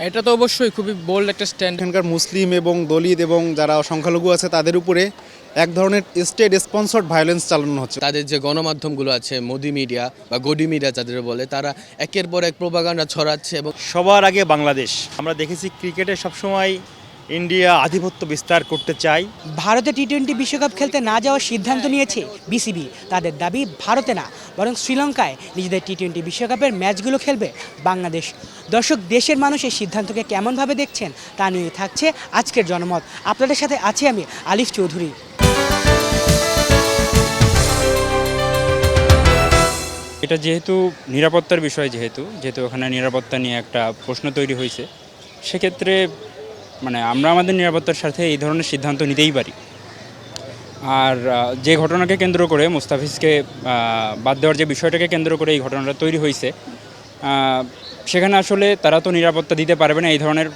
এটা তো অবশ্যই খুবই বোল্ড একটা স্ট্যান্ড। এখানকার মুসলিম এবং দলিত এবং যারা সংখ্যালঘু আছে তাদের উপরে এক ধরনের স্টেট স্পন্সর্ড ভায়োলেন্স চালানো হচ্ছে। তাদের যে গণমাধ্যমগুলো আছে মোদি মিডিয়া বা গডি মিডিয়া যাদের বলে, তারা একের পর এক প্রোপাগান্ডা ছড়াচ্ছে এবং সবার আগে বাংলাদেশ। আমরা দেখেছি ক্রিকেটে সবসময় ইন্ডিয়া আধিপত্য বিস্তার করতে চায়। ভারতে টি-20 বিশ্বকাপ খেলতে না যাওয়ার সিদ্ধান্ত নিয়েছে বিসিবি। তাদের দাবি ভারতে না বরং শ্রীলঙ্কায় নিজেদের টি-20 বিশ্বকাপের ম্যাচগুলো খেলবে বাংলাদেশ। দর্শক, দেশের মানুষ এই সিদ্ধান্তকে কেমনভাবে দেখছেন তা নিয়ে থাকছে আজকের জনমত। আপনাদের সাথে আছি আমি আলিফ চৌধুরী। এটা যেহেতু নিরাপত্তার বিষয়, যেহেতু ওখানে নিরাপত্তা নিয়ে একটা প্রশ্ন তৈরি হয়েছে, সেক্ষেত্রে আমরা আমাদের নিরাপত্তার সাথে এই ধরনের সিদ্ধান্ত নিতেই পারি। আর যে ঘটনাকে কেন্দ্র করে মুস্তাফিজকে বাদ দেওয়ার যে বিষয়টাকে কেন্দ্র করে এই ঘটনাটা তৈরি হয়েছে, সেখানে আসলে তারা তো নিরাপত্তা দিতে পারবে না। এই ধরনের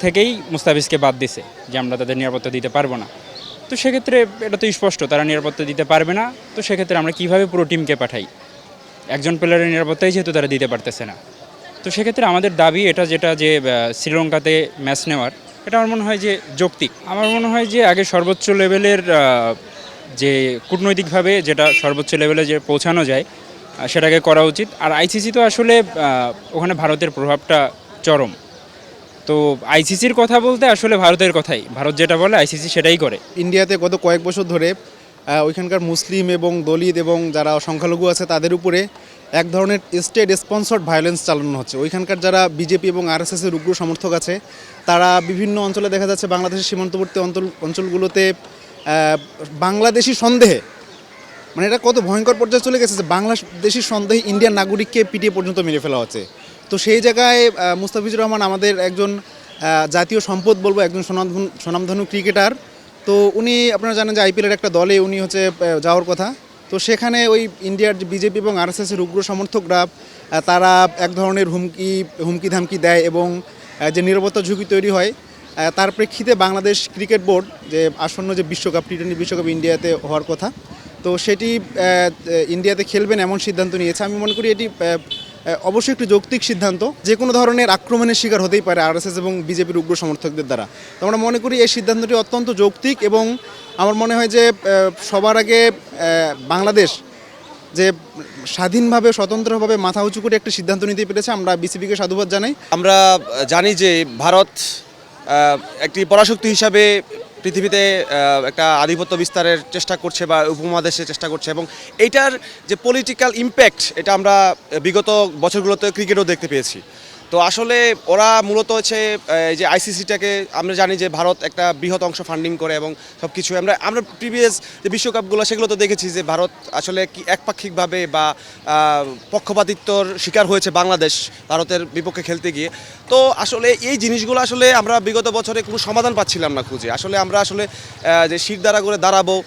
থেকেই মুস্তাফিজকে বাদ দিছে যে আমরা তাদের নিরাপত্তা দিতে পারবো না। তো সেক্ষেত্রে এটা তো স্পষ্ট তারা নিরাপত্তা দিতে পারবে না। তো সেক্ষেত্রে আমরা কীভাবে পুরো টিমকে পাঠাই? একজন প্লেয়ারের নিরাপত্তাই যেহেতু তারা দিতে পারতেছে না, তো সেক্ষেত্রে আমাদের দাবি এটা, যেটা যে শ্রীলঙ্কাতে ম্যাচ নেওয়ার, এটা আমার মনে হয় যে যৌক্তিক। আমার মনে হয় যে আগে সর্বোচ্চ লেভেলের যে কূটনৈতিকভাবে যেটা সর্বোচ্চ লেভেলে যে পৌঁছানো যায় সেটাকে করা উচিত। আর আইসিসি তো আসলে ওখানে ভারতের প্রভাবটা চরম। তো আইসিসির কথা বলতে আসলে ভারতের কথাই, ভারত যেটা বলে আইসিসি সেটাই করে। ইন্ডিয়াতে গত কয়েক বছর ধরে ওইখানকার মুসলিম এবং দলিত এবং যারা সংখ্যালঘু আছে তাদের উপরে এক ধরনের স্টেট স্পন্সর্ড ভায়োলেন্স চালানো হচ্ছে। ওইখানকার যারা বিজেপি এবং আরএসএসের উগ্র সমর্থক আছে তারা বিভিন্ন অঞ্চলে দেখা যাচ্ছে বাংলাদেশের সীমান্তবর্তী অঞ্চলগুলোতে বাংলাদেশি সন্দেহে, মানে এটা কত ভয়ঙ্কর পর্যায়ে চলে গেছে যে বাংলাদেশি সন্দেহে ইন্ডিয়ান নাগরিককে পিটিয়ে পর্যন্ত মেরে ফেলা হচ্ছে। তো সেই জায়গায় মুস্তাফিজুর রহমান আমাদের একজন জাতীয় সম্পদ বলবো, একজন স্বনামধন্য ক্রিকেটার। তো উনি, আপনারা জানেন যে আইপিএলের একটা দলে উনি হচ্ছে যাওয়ার কথা। তো সেখানে ওই ইন্ডিয়ার বিজেপি এবং আরএসএসের উগ্র সমর্থকরা তারা এক ধরনের হুমকি ধামকি দেয় এবং যে নিরাপত্তা ঝুঁকি তৈরি হয়, তার প্রেক্ষিতে বাংলাদেশ ক্রিকেট বোর্ড যে আসন্ন যে বিশ্বকাপ টি-20 বিশ্বকাপ ইন্ডিয়াতে হওয়ার কথা, তো সেটি ইন্ডিয়াতে খেলবেন এমন সিদ্ধান্ত নিয়েছে। আমি মনে করি এটি অবশ্যই একটি যৌক্তিক সিদ্ধান্ত। যে কোনো ধরনের আক্রমণের শিকার হতেই পারে আরএসএস এবং বিজেপির উগ্র সমর্থকদের দ্বারা। তো আমরা মনে করি এই সিদ্ধান্তটি অত্যন্ত যৌক্তিক এবং আমার মনে হয় যে সবার আগে বাংলাদেশ যে স্বাধীনভাবে স্বতন্ত্রভাবে মাথা উঁচু করে একটা সিদ্ধান্ত নিতে পেরেছে, আমরা বিসিবিকে সাধুবাদ জানাই। আমরা জানি যে ভারত একটি পরাশক্তি হিসাবে পৃথিবীতে একটা আধিপত্য বিস্তারের চেষ্টা করছে বা উপমহাদেশে চেষ্টা করছে, এবং এইটার যে পলিটিক্যাল ইম্প্যাক্ট এটা আমরা বিগত বছরগুলোতে ক্রিকেটও দেখতে পেয়েছি। তো আসলে ওরা মূলত হচ্ছে এই যে আইসিসিটাকে, আমরা জানি যে ভারত একটা বৃহৎ অংশ ফান্ডিং করে এবং সব কিছু আমরা প্রিভিয়াস যে বিশ্বকাপগুলো সেগুলো তো দেখেছি যে ভারত আসলে কি একপাক্ষিকভাবে বা পক্ষপাতিত্বর শিকার হয়েছে বাংলাদেশ ভারতের বিপক্ষে খেলতে গিয়ে। তো আসলে এই জিনিসগুলো আসলে আমরা বিগত বছরে কোনো সমাধান পাচ্ছিলাম না খুঁজে। আমরা আসলে যে শিরদাঁড়া করে দাঁড়াবো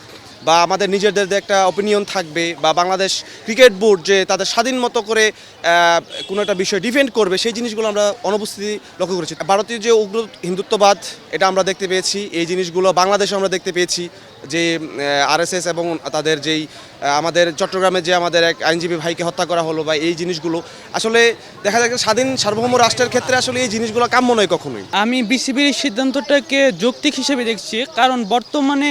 বা আমাদের নিজেদের যে একটা অপিনিয়ন থাকবে বা বাংলাদেশ ক্রিকেট বোর্ড যে তাদের স্বাধীন মতো করে কোনো একটা বিষয় ডিফেন্ড করবে, সেই জিনিসগুলো আমরা অনুপস্থিতি লক্ষ্য করেছি। ভারতীয় যে উগ্র হিন্দুত্ববাদ এটা আমরা দেখতে পেয়েছি, এই জিনিসগুলো বাংলাদেশে আমরা দেখতে পেয়েছি যে আরএসএস এবং তাদের যেই আমাদের চট্টগ্রামে যে আমাদের এক আইনজীবী ভাইকে হত্যা করা হলো, বা এই জিনিসগুলো আসলে দেখা যায় স্বাধীন সার্বভৌম রাষ্ট্রের ক্ষেত্রে আসলে এই জিনিসগুলো কাম্য নয় কখনোই। আমি বিসিবির সিদ্ধান্তটাকে যৌক্তিক হিসেবে দেখছি, কারণ বর্তমানে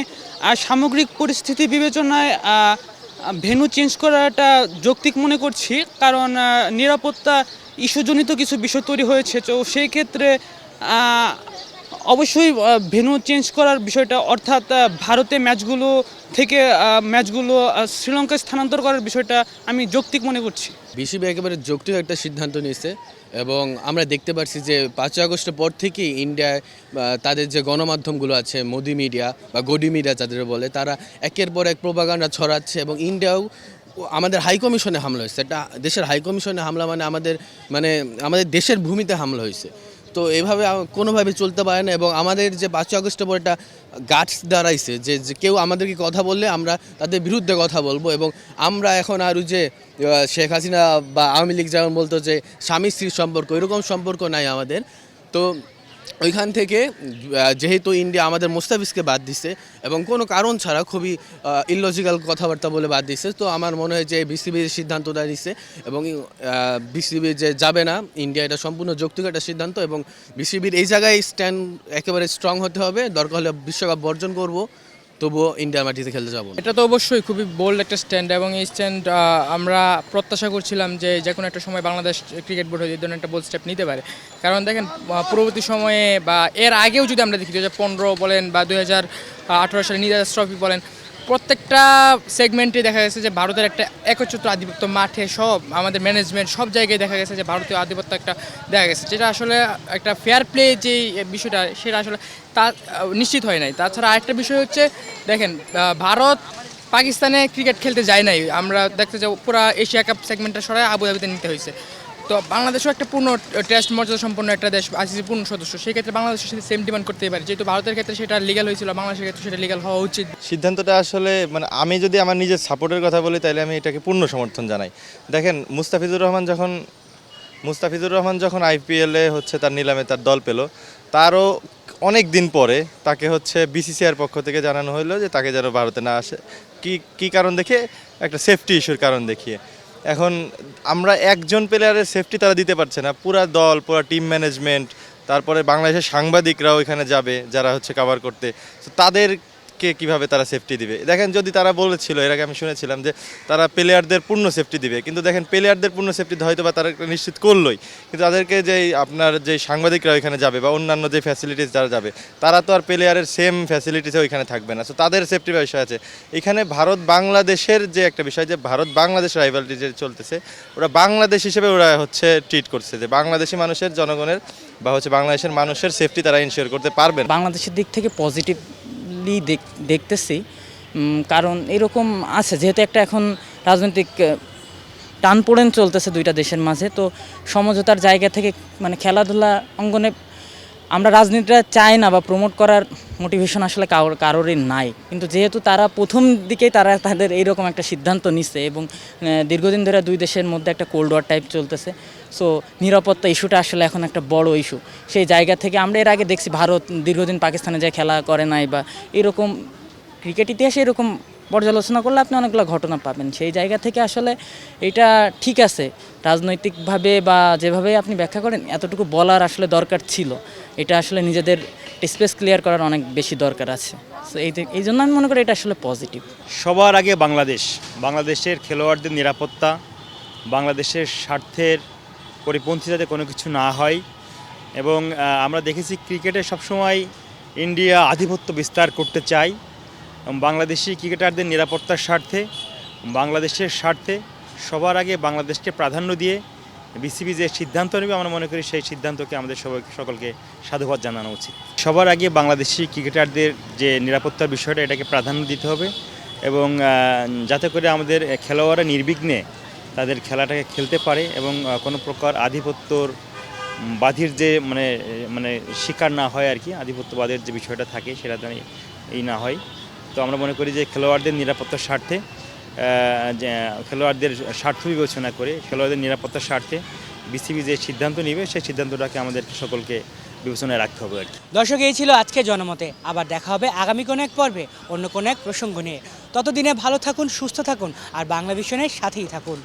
সামগ্রিক পরিস্থিতি বিবেচনায় ভেন্যু চেঞ্জ করাটা যৌক্তিক মনে করছি, কারণ নিরাপত্তা ইস্যুজনিত কিছু বিষয় তৈরি হয়েছে। তো সেই ক্ষেত্রে অবশ্যই ভেন্যু চেঞ্জ করার বিষয়টা, অর্থাৎ ভারতে ম্যাচগুলো থেকে শ্রীলঙ্কায় স্থানান্তর করার বিষয়টা আমি যৌক্তিক মনে করছি। বিসিবি একেবারে যৌক্তিক একটা সিদ্ধান্ত নিয়েছে এবং আমরা দেখতে পাচ্ছি যে 5ই আগস্টের পর থেকেই ইন্ডিয়ায় তাদের যে গণমাধ্যমগুলো আছে মোদি মিডিয়া বা গডি মিডিয়া যাদের বলে, তারা একের পর এক প্রোপাগান্ডা ছড়াচ্ছে এবং ইন্ডিয়াও আমাদের হাইকমিশনে হামলা হয়েছে। এটা দেশের হাইকমিশনে হামলা আমাদের দেশের ভূমিতে হামলা হয়েছে। তো এভাবে কোনোভাবে চলতে পারে না এবং আমাদের যে 5ই আগস্টের পর একটা গাটস দাঁড়াইছে যে কেউ আমাদেরকে কথা বললে আমরা তাদের বিরুদ্ধে কথা বলবো, এবং আমরা এখন আর যে শেখ হাসিনা বা আওয়ামী লীগ যেমন বলতো যে স্বামী স্ত্রীর সম্পর্ক, এরকম সম্পর্ক নাই আমাদের। তো ওইখান থেকে যেহেতু ইন্ডিয়া আমাদের মুস্তাফিজকে বাদ দিছে এবং কোনো কারণ ছাড়া খুবই ইললজিক্যাল কথাবার্তা বলে বাদ দিছে, তো আমার মনে হয় যে বিসিবির সিদ্ধান্তটা নিছে এবং বিসিবি যে যাবে না ইন্ডিয়া, এটা সম্পূর্ণ যৌক্তিক একটা সিদ্ধান্ত এবং বিসিবির এই জায়গায় স্ট্যান্ড একেবারে স্ট্রং হতে হবে। দরকার হলে বিশ্বকাপ বর্জন করব, তবুও ইন্ডিয়ার মাটিতে খেলতে যাবো না। এটা তো অবশ্যই খুবই বোল্ড একটা স্ট্যান্ড এবং এই স্ট্যান্ড আমরা প্রত্যাশা করছিলাম যে কোনো একটা সময় বাংলাদেশ ক্রিকেট বোর্ড এই ধরনের একটা বোল্ড স্টেপ নিতে পারে। কারণ দেখেন পূর্ববর্তী সময়ে বা এর আগেও যদি আমরা দেখি 2015 বলেন বা 2018 সালে নিজাজ ট্রফি বলেন, প্রত্যেকটা সেগমেন্টে দেখা গেছে যে ভারতের একটা একচ্ছত্র আধিপত্য, মাঠে সব আমাদের ম্যানেজমেন্ট সব জায়গায় দেখা গেছে যে ভারতীয় আধিপত্য একটা দেখা গেছে, যেটা আসলে একটা ফেয়ার প্লে যে বিষয়টা সেটা আসলে তা নিশ্চিত হয় নাই। তাছাড়া আরেকটা বিষয় হচ্ছে দেখেন ভারত পাকিস্তানে ক্রিকেট খেলতে যায় নাই, আমরা দেখতে যে পুরো এশিয়া কাপ সেগমেন্টটা সরাই আবুধাবিতে নিতে হয়েছে। তো বাংলাদেশও একটা পূর্ণ টেস্ট মর্যাদা সম্পন্ন একটা দেশ, আইসিসির পূর্ণ সদস্য, সেই ক্ষেত্রে বাংলাদেশের সাথে সেম ডিমান্ড করতেই পারে। যেহেতু ভারতের ক্ষেত্রে সেটা লিগ্যাল হয়েছিল, বাংলাদেশের ক্ষেত্রে সেটা লিগ্যাল হওয়া উচিত। সিদ্ধান্তটা আসলে মানে আমি যদি আমার নিজের সাপোর্টের কথা বলি তাহলে আমি এটাকে পূর্ণ সমর্থন জানাই। দেখেন মুস্তাফিজুর রহমান যখন আইপিএলে হচ্ছে তার নিলামে তার দল পেল, তারও অনেক দিন পরে তাকে হচ্ছে বিসিসিআইয়ের পক্ষ থেকে জানানো হলো যে তাকে যেন ভারতে না আসে, কি কারণ দেখে, একটা সেফটি ইস্যুর কারণ দেখিয়ে। এখন আমরা একজন প্লেয়ারের সেফটি তারা দিতে পারছে না, পুরা দল, পুরা টিম ম্যানেজমেন্ট, তারপরে বাংলাদেশের সাংবাদিকরাও এখানে যাবে যারা হচ্ছে কভার করতে, তো তাদেরকে কিভাবে তারা সেফটি দিবে? দেখেন যদি তারা বলেছিল, এর আগে আমি শুনেছিলাম যে তারা প্লেয়ারদের পূর্ণ সেফটি দিবে, কিন্তু দেখেন প্লেয়ারদের পূর্ণ সেফটি হয়তো বা তারা নিশ্চিত করলোই, কিন্তু তাদেরকে আপনার যে সাংবাদিকরা ওইখানে যাবে বা অন্যান্য যে ফ্যাসিলিটিস যারা যাবে, তারা তো আর প্লেয়ারের সেম ফ্যাসিলিটিসে ওইখানে থাকবে না, সো তাদের সেফটির বিষয় আছে। এখানে ভারত বাংলাদেশের যে একটা বিষয়, যে ভারত বাংলাদেশ রাইভালরি যে চলতেছে, ওরা বাংলাদেশ হিসেবে ওরা হচ্ছে ট্রিট করছে যে বাংলাদেশি মানুষের, জনগণের বা হচ্ছে বাংলাদেশের মানুষের সেফটি তারা ইনশিওর করতে পারবেন। বাংলাদেশের দিক থেকে পজিটিভ দেখতেছি, কারণ এরকম আছে যেহেতু একটা এখন রাজনৈতিক টানপোড়েন চলতেছে দুইটা দেশের মাঝে, তো সমঝোতার জায়গা থেকে মানে খেলাধুলা অঙ্গনে আমরা রাজনীতিটা চাই না বা প্রমোট করার মোটিভেশন আসলে কারোরই নাই, কিন্তু যেহেতু তারা প্রথম দিকেই তাদের এইরকম একটা সিদ্ধান্ত নিচ্ছে এবং দীর্ঘদিন ধরে দুই দেশের মধ্যে একটা কোল্ড ওয়ার টাইপ চলতেছে, সো নিরাপত্তা ইস্যুটা আসলে এখন একটা বড় ইস্যু। সেই জায়গা থেকে আমরা এর আগে দেখছি ভারত দীর্ঘদিন পাকিস্তানে যায় খেলা করে নাই, বা এরকম ক্রিকেট ইতিহাসে এরকম পর্যালোচনা করলে আপনি অনেকগুলো ঘটনা পাবেন। সেই জায়গা থেকে আসলে এটা ঠিক আছে, রাজনৈতিকভাবে বা যেভাবে আপনি ব্যাখ্যা করেন এতটুকু বলার আসলে দরকার ছিল, এটা আসলে নিজেদের স্পেস ক্লিয়ার করার অনেক বেশি দরকার আছে। সো এই জন্য আমি মনে করি এটা আসলে পজিটিভ। সবার আগে বাংলাদেশের খেলোয়াড়দের নিরাপত্তা, বাংলাদেশের স্বার্থের পরিপন্থী যাতে কোনো কিছু না হয়, এবং আমরা দেখেছি ক্রিকেটে সবসময় ইন্ডিয়া আধিপত্য বিস্তার করতে চায়। বাংলাদেশি ক্রিকেটারদের নিরাপত্তার স্বার্থে, বাংলাদেশের স্বার্থে সবার আগে বাংলাদেশকে প্রাধান্য দিয়ে বিসিবি যে সিদ্ধান্ত নেবে, আমরা মনে করি সেই সিদ্ধান্তকে আমাদের সকলকে সাধুবাদ জানানো উচিত। সবার আগে বাংলাদেশি ক্রিকেটারদের যে নিরাপত্তার বিষয়টা, এটাকে প্রাধান্য দিতে হবে এবং যাতে করে আমাদের খেলোয়াড়রা নির্বিঘ্নে তাদের খেলাটাকে খেলতে পারে এবং কোনো প্রকার আধিপত্যর বাধির যে মানে শিকার না হয় আর কি, আধিপত্যবাদের যে বিষয়টা থাকে সেটা এই না হয়। তো আমরা মনে করি যে খেলোয়াড়দের নিরাপত্তার স্বার্থে, খেলোয়াড়দের স্বার্থ বিবেচনা করে খেলোয়াড়দের নিরাপত্তার স্বার্থে বিসিবি যে সিদ্ধান্ত নেবে সেই সিদ্ধান্তটাকে আমাদের সকলকে বিবেচনায় রাখতে হবে আর কি। দর্শক, এই ছিল আজকে জনমতে। আবার দেখা হবে আগামী কোনো এক পর্বে অন্য কোনো এক প্রসঙ্গ নিয়ে। ততদিনে ভালো থাকুন, সুস্থ থাকুন আর বাংলা ভিশনের সাথেই থাকুন।